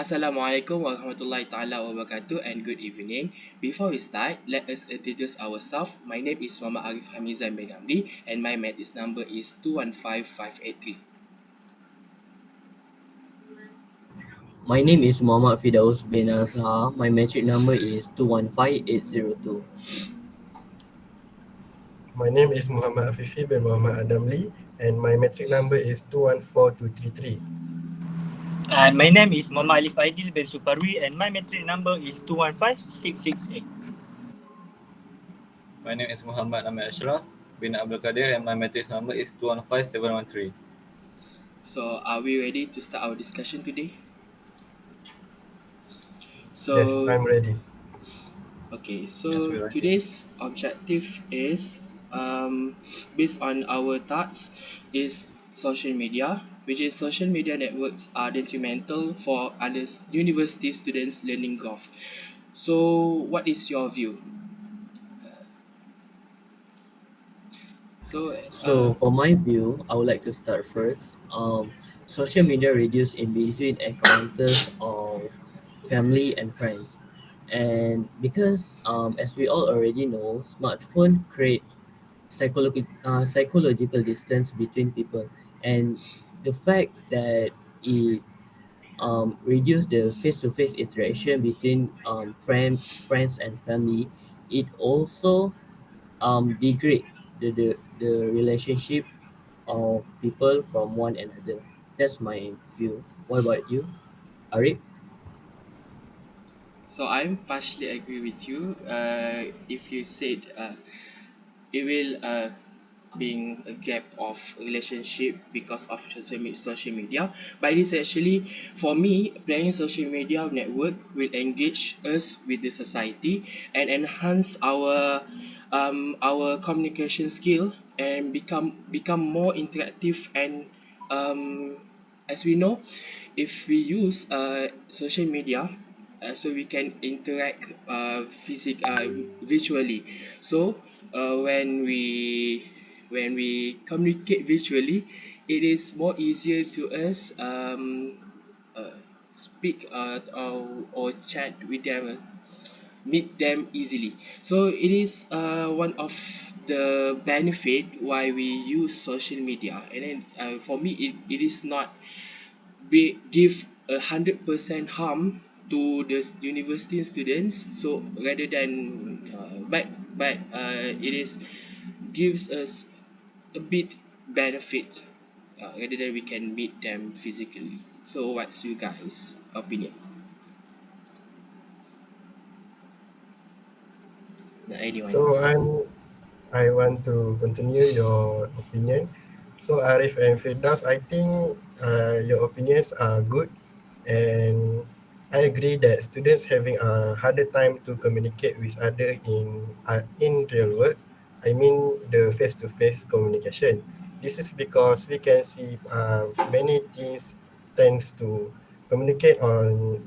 Assalamualaikum warahmatullahi taala wabarakatuh and good evening. Before we start, let us introduce ourselves. My name is Muhammad Arif Hamizan bin Amri and my Matis number is 215583. My name is Muhammad Fidaus bin Azhar. My metric number is 215802. My name is Muhammad Afifi bin Muhammad Adamli and my metric number is 214233. And my name is Muhammad Alif Aidil bin Suparwi and my metric number is 215668. My name is Muhammad Ahmed Ashraf bin Abdul Qadir and my matrix number is 215713. So, are we ready to start our discussion today? Yes, I'm ready. Okay, Yes, so we're ready. today's objective is based on our thoughts is social media, which is social media networks are detrimental for others university students learning growth. So what is your view? So So, for my view, I would like to start first. Social media reduce in between encounters of family and friends, and because as we all already know, smartphone create psychological distance between people, and the fact that it reduce the face-to-face interaction between friends and family, it also degrade the relationship of people from one another. That's my view. What about you, Arif? so I'm partially agree with you. If you said it will being a gap of relationship because of social media, but it is actually for me playing social media network will engage us with the society and enhance our communication skill and become more interactive and um, as we know, if we use social media, so we can interact virtually. So when we communicate virtually, it is more easier to us uh, speak or chat with them, meet them easily. So it is one of the benefit why we use social media. And then for me, it is not give 100% harm to the university students. So rather than but it is gives us a bit benefit rather than we can meet them physically. So what's you guys opinion? Anyone? I want to continue your opinion. So Arif and Firdaus, I think your opinions are good, and I agree that students having a harder time to communicate with other in real world. I mean the face-to-face communication. This is because we can see many things tends to communicate on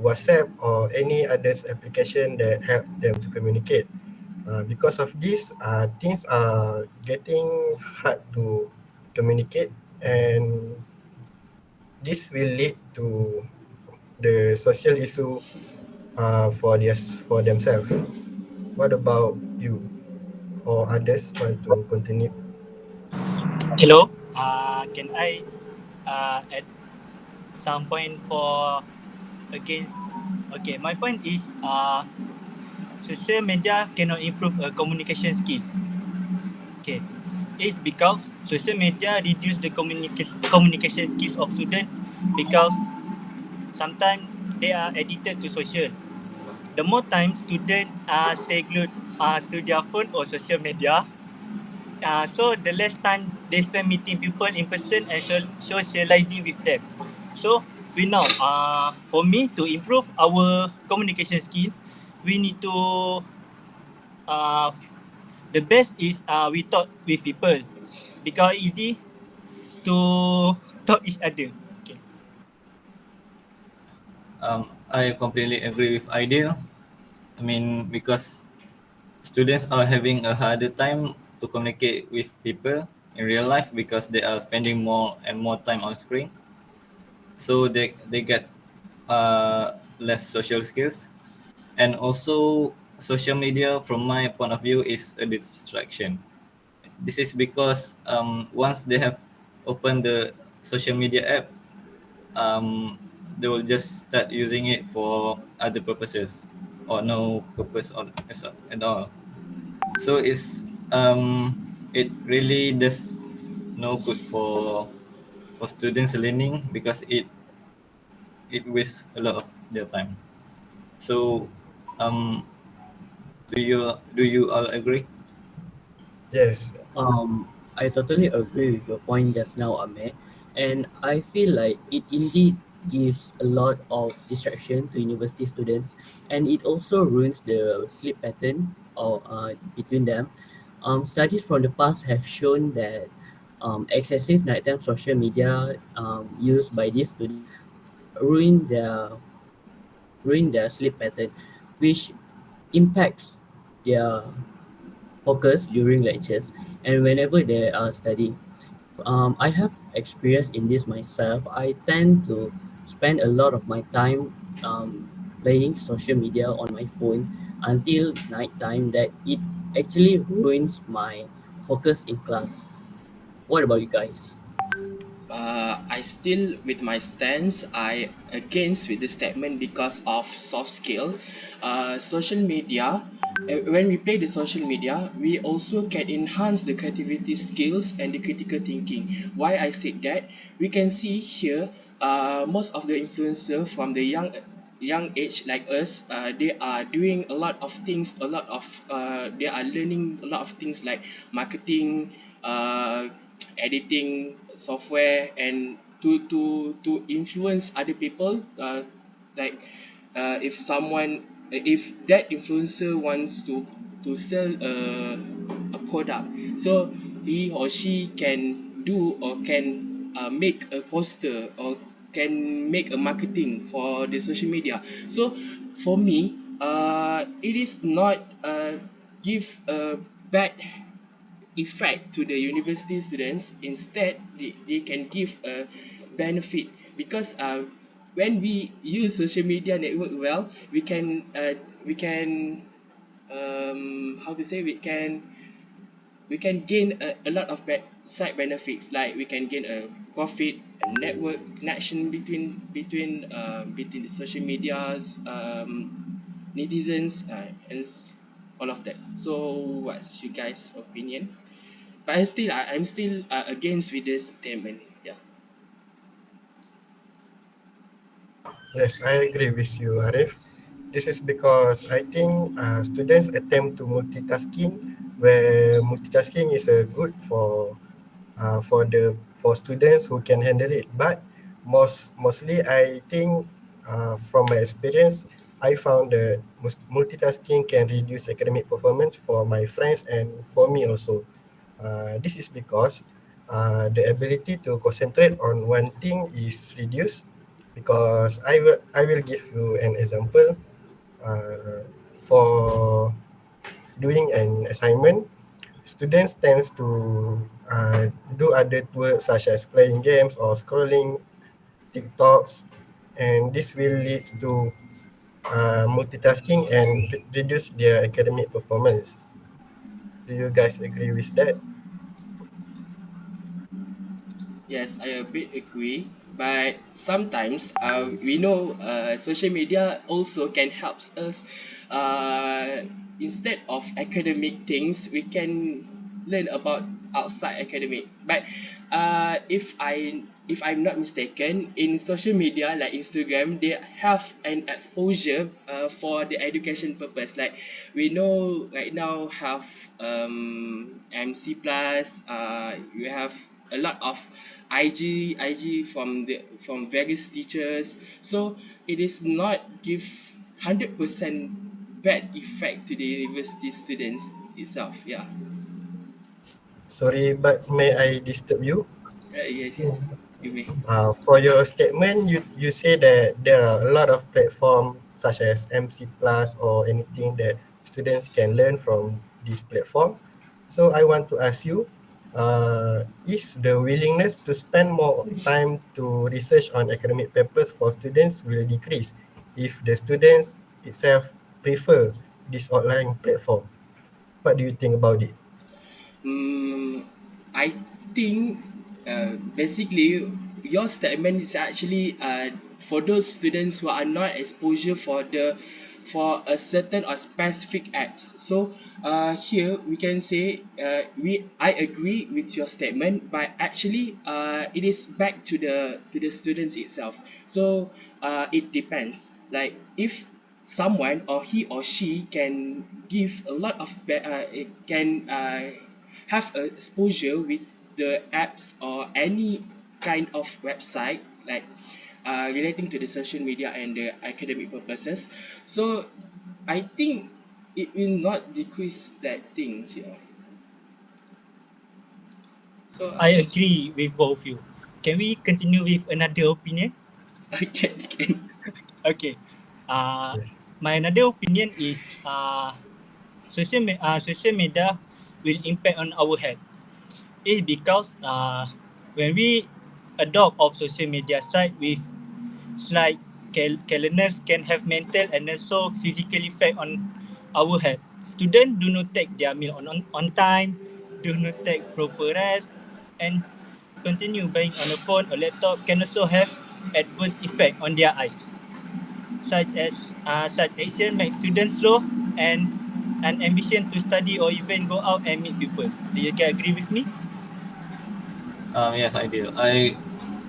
WhatsApp or any others application that help them to communicate. Because of this, things are getting hard to communicate, and this will lead to the social issue for themselves. What about you or others want to continue? Hello. Can I add some point for against? Okay, my point is social media cannot improve communication skills. Okay, it's because social media reduce the communication skills of students because sometimes they are addicted to social. The more time students stay glued to their phone or social media, so the less time they spend meeting people in person and socializing with them. So we know, for me to improve our communication skill, we need to uh, the best is we talk with people because easy to talk each other. Okay. I completely agree with idea. I mean, because students are having a harder time to communicate with people in real life because they are spending more and more time on screen. so they get less social skills. And also social media from my point of view is a distraction. This is because once they have opened the social media app, um, they will just start using it for other purposes or no purpose at all. So it really does no good for students learning because it wastes a lot of their time. So um, do you all agree? Yes. I totally agree with your point just now, Ame, and I feel like it indeed gives a lot of distraction to university students, and it also ruins the sleep pattern or between them. Studies from the past have shown that excessive nighttime social media used by these students ruin their ruin their sleep pattern, which impacts their focus during lectures and whenever they are studying. I have experience in this myself. I tend to spend a lot of my time playing social media on my phone until nighttime that it actually ruins my focus in class. What about you guys? I still with my stance. I against with the statement because of soft skill. Social media. When we play the social media, we also can enhance the creativity skills and the critical thinking. Why I said that? We can see here. Most of the influencer from the young age like us, they are doing a lot of things. They are learning a lot of things like marketing. Editing software and to influence other people, like if that influencer wants to sell a product, so he or she can do or can make a poster or can make a marketing for the social media. So for me, it is not give a bad effect to the university students. Instead, they can give a benefit because when we use social media network well, we can how to say, we can gain a lot of side benefits, like we can gain a profit, a network connection between the social medias, netizens, all of that. So what's you guys opinion? But I'm still against with this statement. Yeah. Yes, I agree with you, Arif. This is because I think students attempt to multitasking, where multitasking is good for students who can handle it. But mostly, I think from my experience, I found that multitasking can reduce academic performance for my friends and for me also. This is because the ability to concentrate on one thing is reduced. Because I will give you an example. For doing an assignment, students tends to do other work such as playing games or scrolling TikToks, and this will lead to multitasking and reduce their academic performance. Do you guys agree with that? Yes, I a bit agree. But sometimes we know social media also can help us. Uh, Instead of academic things, we can learn about outside academic. But if I'm not mistaken, in social media like Instagram, they have an exposure for the education purpose. Like we know right now have MC plus. You have a lot of IG from various teachers. So it is not give 100% bad effect to the university students itself. Yeah. Sorry, but may I disturb you? Yes, yes, you may. For your statement, you say that there are a lot of platforms such as MC Plus or anything that students can learn from this platform. So I want to ask you, is the willingness to spend more time to research on academic papers for students will decrease if the students itself prefer this online platform. What do you think about it? I think basically your statement is actually for those students who are not exposure for a certain or specific apps. So here we can say I agree with your statement, but actually it is back to the students itself. So it depends. Like if someone or he or she can give a lot of can have a exposure with the apps or any kind of website like relating to the social media and the academic purposes, so I think it will not decrease that things, so I that's agree with both of you. Can we continue with another opinion? I can. Okay. Uh, Yes. my another opinion is social media will impact on our health. It's because when we adopt of social media site with slight calendars can have mental and also physical effect on our health. Students do not take their meal on time, do not take proper rest, and continue buying on a phone or laptop can also have adverse effect on their eyes. Such action makes students slow and an ambition to study or even go out and meet people. Do you agree with me? Yes, I do. I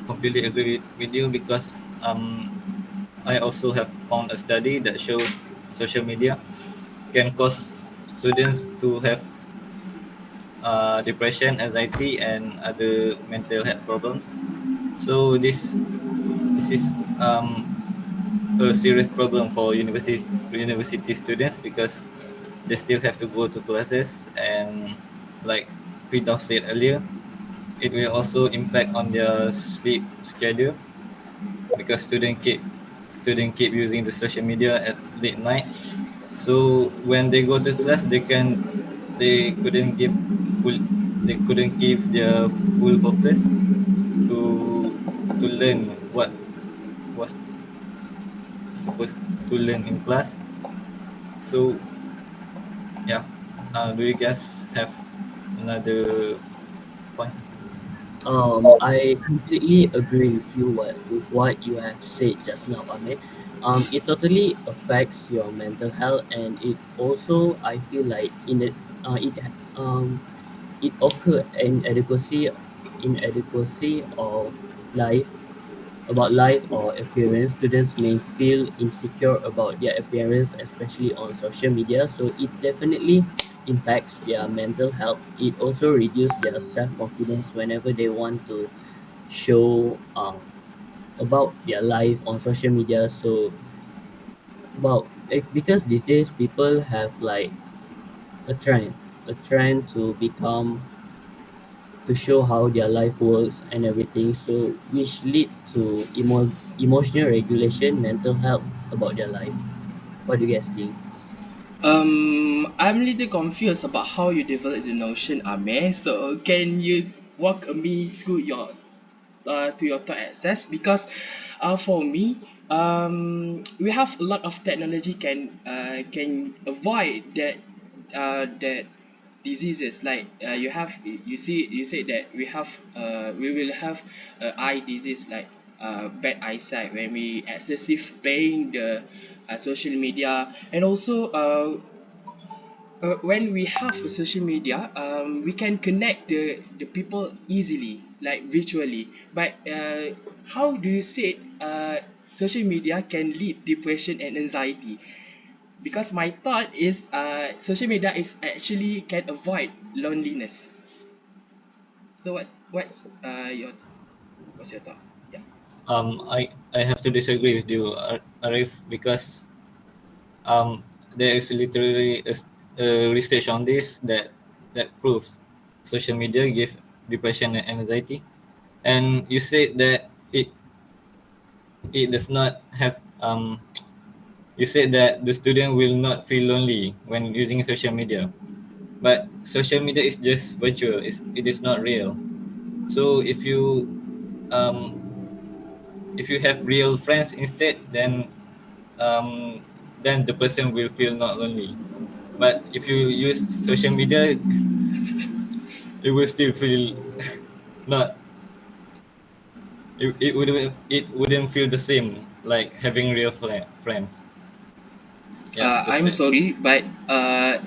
completely agree with you because I also have found a study that shows social media can cause students to have depression, anxiety, and other mental health problems. So this is a serious problem for university students because they still have to go to classes, and like Frida said earlier, it will also impact on their sleep schedule because student keep using the social media at late night. So when they go to class, they couldn't give full they couldn't give their full focus to to learn what was supposed to learn in class. So yeah, do you guys have another point? I completely agree with you with what you have said just now, Ame. It totally affects your mental health, and it also I feel like it occur inadequacy of life about life or appearance. Students may feel insecure about their appearance, especially on social media. So it definitely impacts their mental health. It also reduces their self confidence whenever they want to show about their life on social media. So because these days people have like a trend to become to show how their life works and everything, so which lead to emotional regulation, mental health about their life. What do you guys think? I'm a little confused about how you develop the notion, Ameh. So can you walk me through your to your thought access? Because for me, we have a lot of technology can avoid that diseases like you said that we will have eye disease like bad eyesight when we excessive playing the social media, and also when we have a social media, we can connect the people easily, like virtually. But how do you say social media can lead depression and anxiety? Because my thought is social media is actually can avoid loneliness. So what's your thought? Yeah. I have to disagree with you, Arif, because um, there is literally a research on this that proves social media give depression and anxiety. And you said that it does not have you said that the student will not feel lonely when using social media. but social media is just virtual. It is not real. So um, if you have real friends instead, then the person will feel not lonely. But if you use social media, it will still feel not. It wouldn't feel the same like having real friends. Yeah, that's I'm it. sorry, but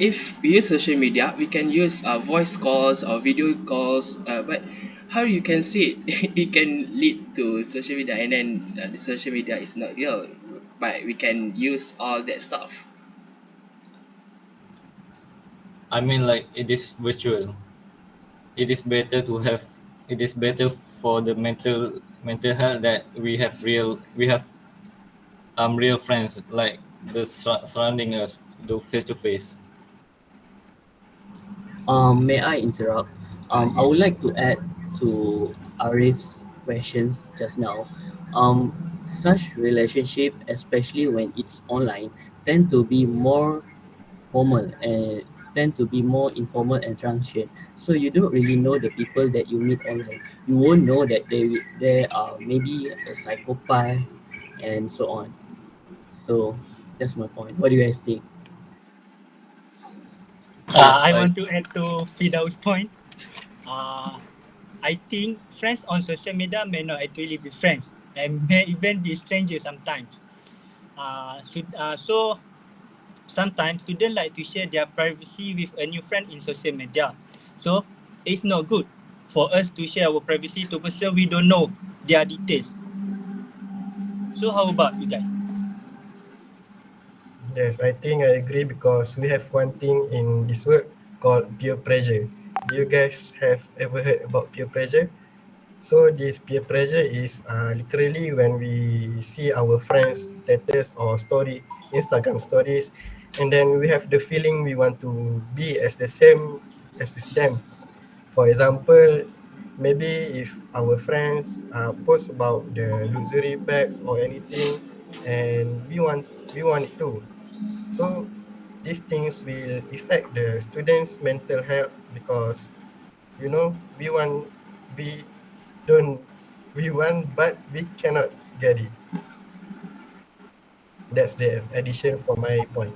if we use social media, we can use voice calls or video calls. But how you can see it, it can lead to social media, and then the social media is not real. But we can use all that stuff. I mean, like it is virtual. It is better to have. It is better for the mental health that we have real friends like the surrounding us, the face to face. May I interrupt? I Yes. would like to add to Arif's questions just now. Such relationship, especially when it's online, tend to be more formal and tend to be more informal and transient. So you don't really know the people that you meet online. You won't know that they are maybe a psychopath and so on. So that's my point. What do you guys think? Yes, I I want to add to Fidau's point. Uh, I think friends on social media may not actually be friends and may even be strangers sometimes. So sometimes students like to share their privacy with a new friend in social media. So it's not good for us to share our privacy to person we don't know their details. So how about you guys? Yes, I think I agree because we have one thing in this world called peer pressure. Do you guys have ever heard about peer pressure? So this peer pressure is literally when we see our friends' status or Instagram stories, and then we have the feeling we want to be as the same as with them. For example, maybe if our friends post about the luxury bags or anything, and we want it too. So these things will affect the students' mental health because we don't we want but we cannot get it. That's the addition for my point.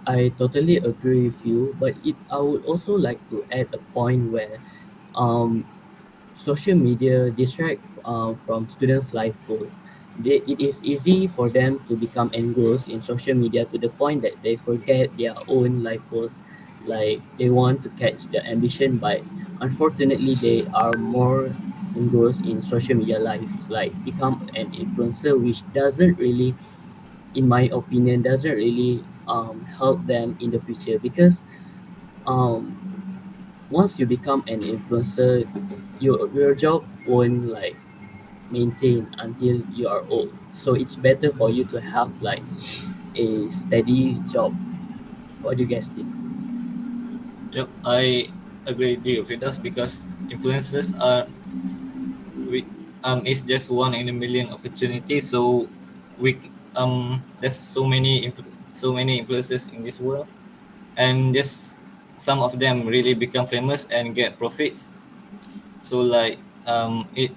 I totally agree with you, but I would also like to add a point where um social media distract from students' life goals. It is easy for them to become engrossed in social media to the point that they forget their own life goals. Like they want to catch the ambition, but unfortunately, they are more engrossed in social media life, like become an influencer, which doesn't really, in my opinion, doesn't really help them in the future because um once you become an influencer, your job won't like maintain until you are old. So it's better for you to have like a steady job. What do you guys think? Yep, I agree with you, Fidas, because influencers are we is just one in a million opportunities. So there's so many influencers in this world, and just some of them really become famous and get profits. So like it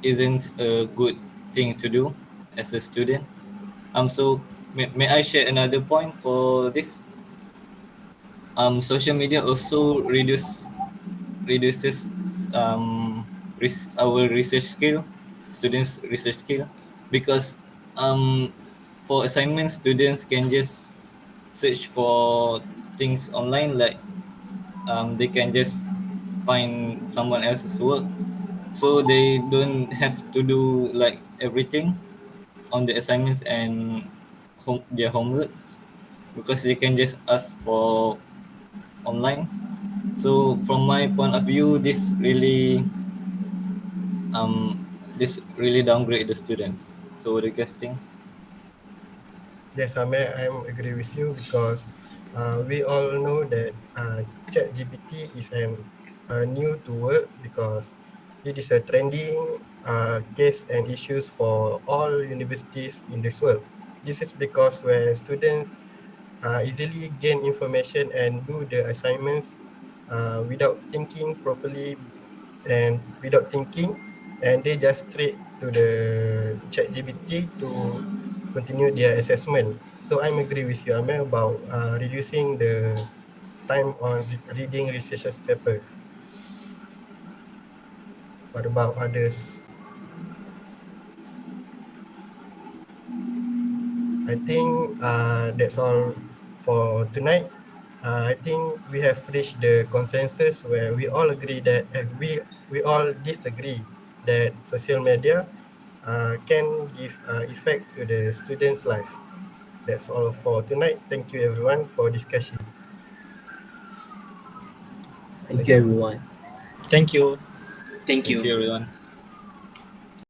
isn't a good thing to do as a student. So may I share another point for this? Social media also reduces our research skill, students research skill, because um for assignments students can just search for things online, like they can just find someone else's work, so they don't have to do like everything on the assignments and their homeworks, because they can just ask for online. So from my point of view, um this really downgrade the students. So what do you guys think? Yes, I'm agree with you because we all know that ChatGPT is new to work because it is a trending case and issues for all universities in this world. This is because where students easily gain information and do the assignments without thinking properly and without thinking, and they just straight to the ChatGPT to continue their assessment. So I'm agree with you, Amel, about reducing the time on reading research paper. What about others? I think that's all for tonight. I think we have reached the consensus where we all agree that we all disagree that social media can give effect to the student's life. That's all for tonight. Thank you everyone for discussion. Thank you, everyone. Thank you. Thank Thank you. you, everyone.